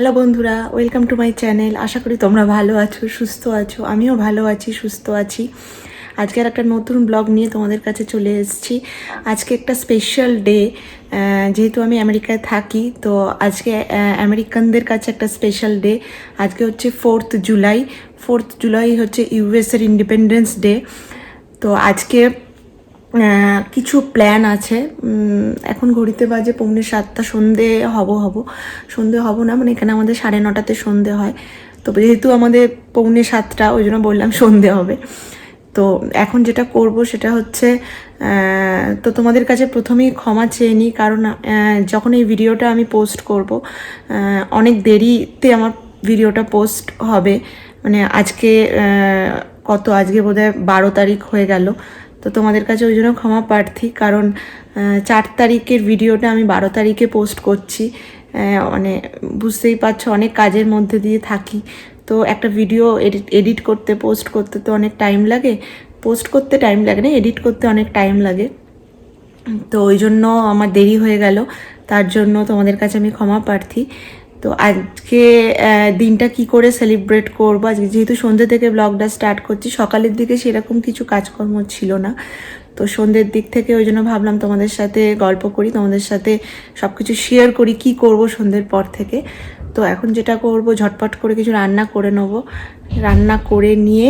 Hello বন্ধুরা, welcome to my channel. আশা করি তোমরা ভালো আছো, সুস্থ আছো। আমিও ভালো আছি, সুস্থ আছি। আজকে আর একটা নতুন ব্লগ নিয়ে তোমাদের কাছে চলে এসেছি। আজকে একটা স্পেশাল ডে। যেহেতু আমি আমেরিকায় থাকি, তো আজকে আমেরিকানদের কাছে একটা স্পেশাল ডে। আজকে হচ্ছে 4th জুলাই। 4th জুলাই হচ্ছে ইউএসের ইন্ডিপেন্ডেন্স ডে। তো আজকে কিছু প্ল্যান আছে। এখন ঘড়িতে বাজে 6:45, সন্ধে হব না, মানে এখানে আমাদের 9:30-তে সন্ধে হয়। তো যেহেতু আমাদের 6:45, ওই জন্য বললাম সন্ধে হবে। তো এখন যেটা করব সেটা হচ্ছে, তো তোমাদের কাছে প্রথমেই ক্ষমা চেয়ে নিই, কারণ যখন এই ভিডিওটা আমি পোস্ট করব অনেক দেরিতে আমার ভিডিওটা পোস্ট হবে। মানে আজকে আজকে বোধহয় 12 তারিখ হয়ে গেল। তো তোমাদের কাছে ওই জন্য ক্ষমা প্রার্থী, কারণ 4 তারিখের ভিডিওটা আমি 12 তারিখে পোস্ট করছি। মানে বুঝতেই পারছো, অনেক কাজের মধ্যে দিয়ে থাকি। তো একটা ভিডিও এডিট করতে, পোস্ট করতে তো অনেক টাইম লাগে। পোস্ট করতে টাইম লাগে না, এডিট করতে অনেক টাইম লাগে। তো ওই জন্য আমার দেরি হয়ে গেল, তার জন্য তোমাদের কাছে আমি ক্ষমা প্রার্থী। তো আজকে দিনটা কি করে সেলিব্রেট করবো, আজকে যেহেতু সন্ধ্যে থেকে ব্লগটা স্টার্ট করছি, সকালের দিকে সেরকম কিছু কাজকর্ম ছিল না। তো সন্ধ্যের দিক থেকে ওই জন্য ভাবলাম তোমাদের সাথে গল্প করি, তোমাদের সাথে সব কিছু শেয়ার করি কি করব সন্ধ্যের পর থেকে। তো এখন যেটা করব, ঝটপট করে কিছু রান্না করে নেবো। রান্না করে নিয়ে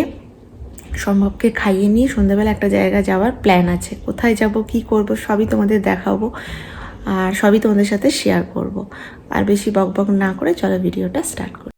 সম্ভবকে খাইয়ে নিয়ে সন্ধ্যাবেলা একটা জায়গা যাওয়ার প্ল্যান আছে। কোথায় যাব, কি করব, সবই তোমাদের দেখাবো আর সবই তোমাদের সাথে শেয়ার করব। আর বেশি বকবক না করে চলো ভিডিওটা স্টার্ট করি।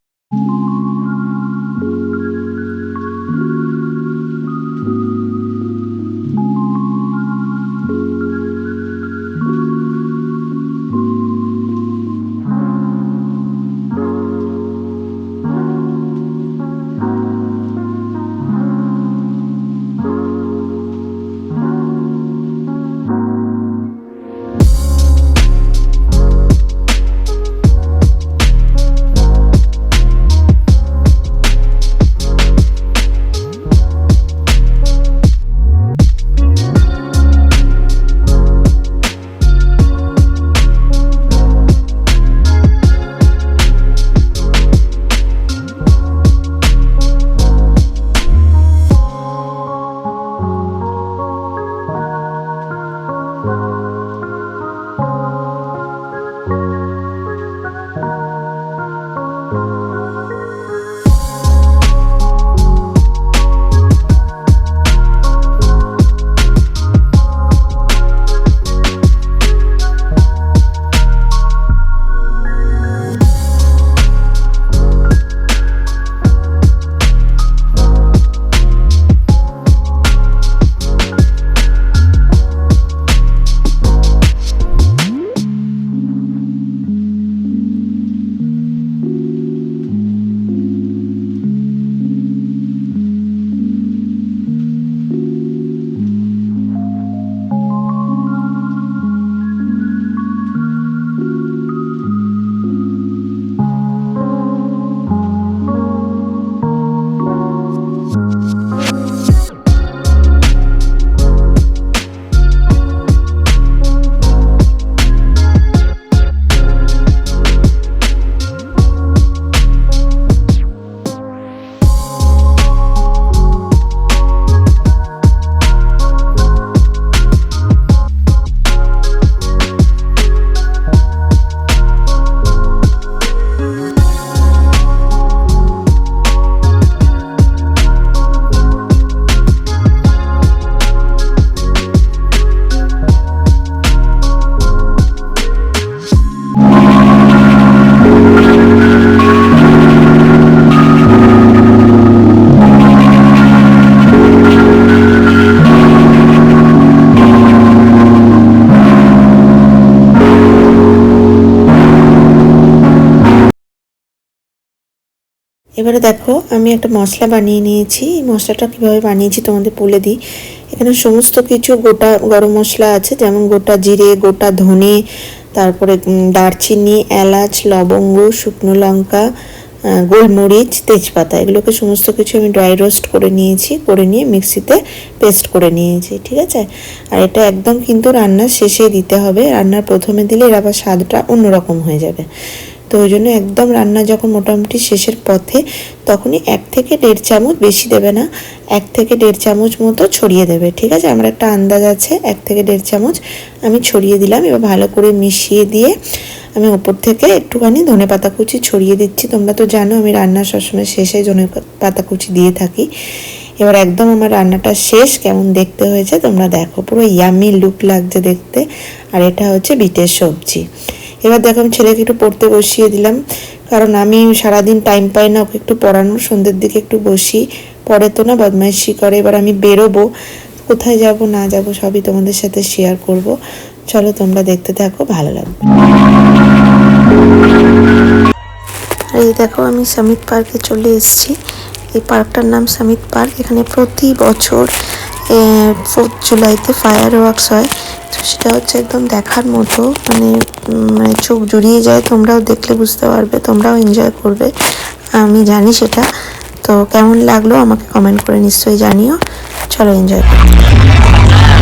এবারে দেখো, আমি একটা মশলা বানিয়ে নিয়েছি। এই মশলাটা কীভাবে বানিয়েছি তোমাদের বলে দিই। এখানে সমস্ত কিছু গোটা গরম মশলা আছে, যেমন গোটা জিরে, গোটা ধনে, তারপরে দারচিনি, এলাচ, লবঙ্গ, শুকনো লঙ্কা, গোলমরিচ, তেজপাতা, এগুলোকে সমস্ত কিছু আমি ড্রাই রোস্ট করে নিয়েছি, করে নিয়ে মিক্সিতে পেস্ট করে নিয়েছি, ঠিক আছে। আর এটা একদম কিন্তু রান্নার শেষে দিতে হবে, রান্নার প্রথমে দিলে এর আবার স্বাদটা অন্যরকম হয়ে যাবে। তো ওই জন্য একদম রান্না যখন মোটামুটি শেষের পথে তখনই 1 থেকে 1.5 চামচ, বেশি দেবে না, 1 থেকে 1.5 চামচ মতো ছড়িয়ে দেবে। ঠিক আছে, আমার একটা আন্দাজ আছে, 1 থেকে 1.5 চামচ আমি ছড়িয়ে দিলাম। এবার ভালো করে মিশিয়ে দিয়ে আমি ওপর থেকে একটুখানি ধনেপাতা কুচি ছড়িয়ে দিচ্ছি। তোমরা তো জানো আমি রান্নার সবসময় শেষে ধনেপাতা কুচি দিয়ে থাকি। এবার একদম আমার রান্নাটা শেষ। কেমন দেখতে হয়েছে তোমরা দেখো, পুরো ইয়ামি লুক লাগছে দেখতে। আর এটা হচ্ছে বিটের সবজি। এবার দেখো আমি ছেলেকে একটু পড়তে বসিয়ে দিলাম, কারণ আমি সারাদিন টাইম পাই না ওকে একটু পড়ানোর। সন্ধ্যের দিকে একটু বসি, পড়ে তো না, বদমাইশি করে। এবার আমি বেরোবো, কোথায় যাব না যাব সবই তোমাদের সাথে শেয়ার করব। চলো তোমরা দেখতে থাকো, ভালো লাগবে। আর এই দেখো আমি সামিট পার্কে চলে এসেছি। এই পার্কটার নাম সামিট পার্ক। এখানে প্রতি বছর 4th জুলাইতে ফায়ার ওয়ার্কস হয়। তো সেটা হচ্ছে একদম দেখার মতো, মানে চোখ জুড়িয়ে যায়। তোমরাও দেখলে বুঝতে পারবে, তোমরাও এনজয় করবে, আমি জানি সেটা। তো কেমন লাগলো আমাকে কমেন্ট করে নিশ্চয়ই জানিও। চলো এনজয় করতে।